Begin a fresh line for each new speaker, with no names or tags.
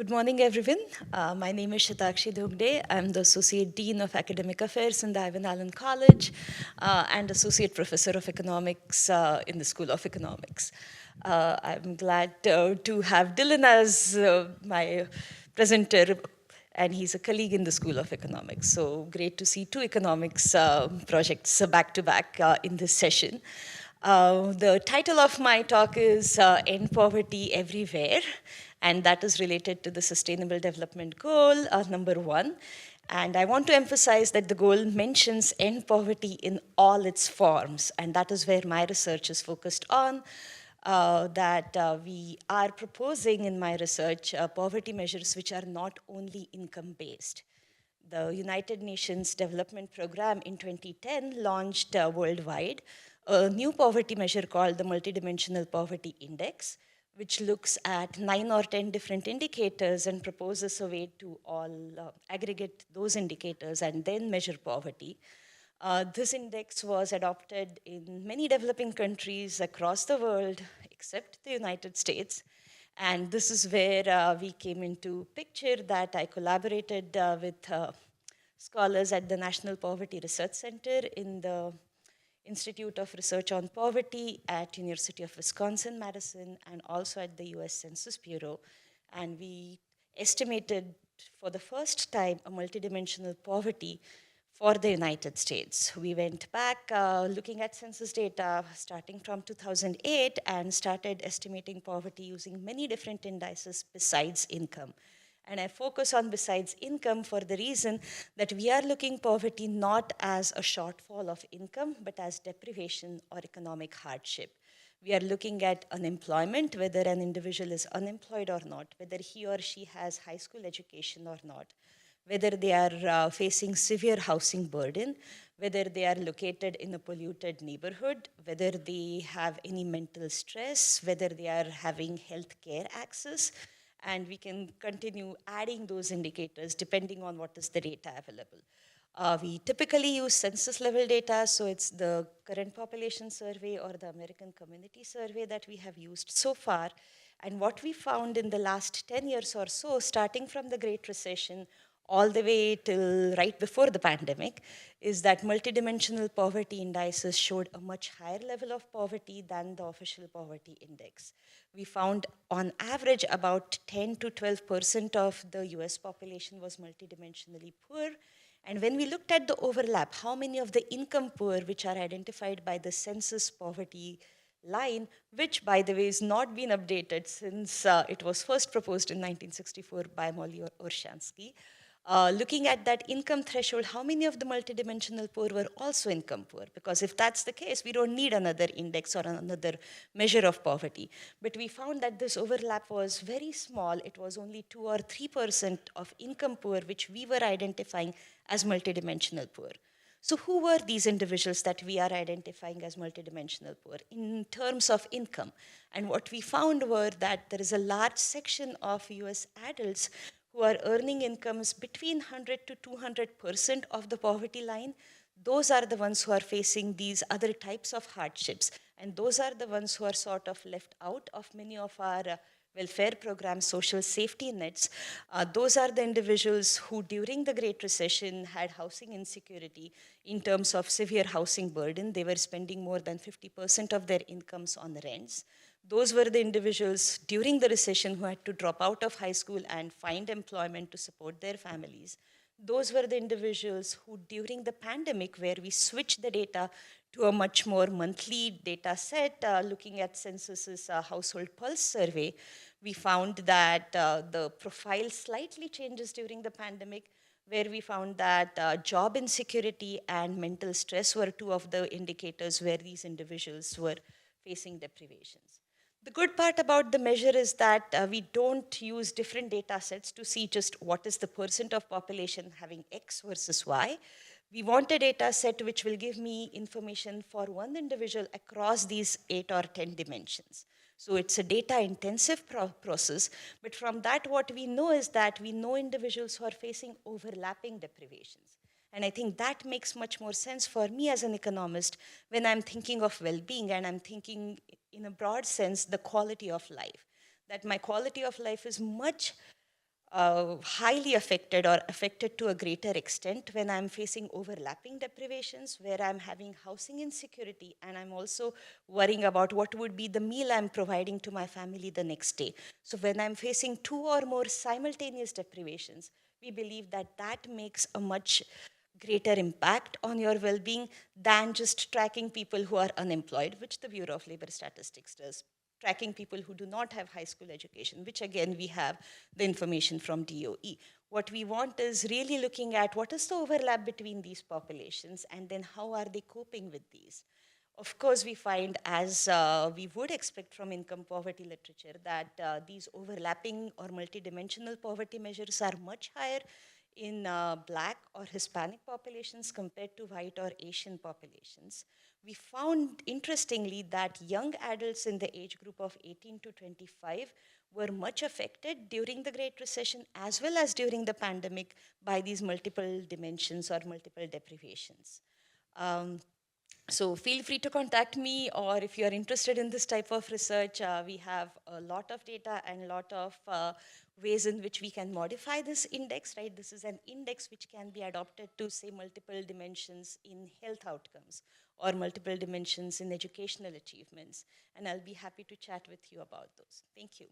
Good morning, everyone. My name is Shatakshee Dhongde. I'm the Associate Dean of Academic Affairs in the Ivan Allen College and Associate Professor of Economics in the School of Economics. I'm glad to have Dylan as my presenter, and he's a colleague in the School of Economics. So great to see two economics projects back to back in this session. The title of my talk is End Poverty Everywhere, and that is related to the Sustainable Development Goal, number 1. And I want to emphasize that the goal mentions end poverty in all its forms, and that is where my research is focused on. We are proposing in my research poverty measures which are not only income-based. The United Nations Development Program in 2010 launched worldwide a new poverty measure called the Multidimensional Poverty Index, which looks at 9 or 10 different indicators and proposes a way to all aggregate those indicators and then measure poverty. This index was adopted in many developing countries across the world, except the United States. And this is where we came into picture that I collaborated with scholars at the National Poverty Research Center in the Institute of Research on Poverty at University of Wisconsin-Madison and also at the US Census Bureau. And we estimated for the first time a multidimensional poverty for the United States. We went back looking at census data starting from 2008 and started estimating poverty using many different indices besides income. And I focus on besides income for the reason that we are looking poverty not as a shortfall of income, but as deprivation or economic hardship. We are looking at unemployment, whether an individual is unemployed or not, whether he or she has high school education or not, whether they are facing severe housing burden, whether they are located in a polluted neighborhood, whether they have any mental stress, whether they are having health care access, and we can continue adding those indicators depending on what is the data available. We typically use census level data, so it's the current population survey or the American Community Survey that we have used so far. And what we found in the last 10 years or so, starting from the Great Recession all the way till right before the pandemic, is that multidimensional poverty indices showed a much higher level of poverty than the official poverty index. We found on average about 10 to 12% of the US population was multidimensionally poor. And when we looked at the overlap, how many of the income poor, which are identified by the census poverty line, which by the way has not been updated since it was first proposed in 1964 by Molly Orshansky, looking at that income threshold, how many of the multidimensional poor were also income poor? Because if that's the case, we don't need another index or another measure of poverty. But we found that this overlap was very small. It was only 2 or 3% of income poor, which we were identifying as multidimensional poor. So who were these individuals that we are identifying as multidimensional poor in terms of income? And what we found were that there is a large section of US adults who are earning incomes between 100 to 200% of the poverty line. Those are the ones who are facing these other types of hardships. And those are the ones who are sort of left out of many of our welfare programs, social safety nets. Those are the individuals who during the Great Recession had housing insecurity in terms of severe housing burden. They were spending more than 50% of their incomes on rents. Those were the individuals during the recession who had to drop out of high school and find employment to support their families. Those were the individuals who during the pandemic, where we switched the data to a much more monthly data set, looking at census's household pulse survey, we found that the profile slightly changes during the pandemic, where we found that job insecurity and mental stress were two of the indicators where these individuals were facing deprivations. The good part about the measure is that we don't use different data sets to see just what is the percent of population having X versus Y. We want a data set which will give me information for one individual across these 8 or 10 dimensions. So it's a data intensive process, but from that what we know is that we know individuals who are facing overlapping deprivations. And I think that makes much more sense for me as an economist when I'm thinking of well-being and I'm thinking in a broad sense the quality of life. That my quality of life is much highly affected or affected to a greater extent when I'm facing overlapping deprivations, where I'm having housing insecurity, and I'm also worrying about what would be the meal I'm providing to my family the next day. So when I'm facing two or more simultaneous deprivations, we believe that that makes a much greater impact on your well-being than just tracking people who are unemployed, which the Bureau of Labor Statistics does, tracking people who do not have high school education, which again we have the information from DOE. What we want is really looking at what is the overlap between these populations and then how are they coping with these. Of course, we find, as we would expect from income poverty literature, that these overlapping or multidimensional poverty measures are much higher in Black or Hispanic populations compared to white or Asian populations. We found, interestingly, that young adults in the age group of 18 to 25 were much affected during the Great Recession as well as during the pandemic by these multiple dimensions or multiple deprivations. Um, so feel free to contact me, or if you're interested in this type of research, we have a lot of data and a lot of ways in which we can modify this index, right? This is an index which can be adopted to say multiple dimensions in health outcomes or multiple dimensions in educational achievements. And I'll be happy to chat with you about those. Thank you.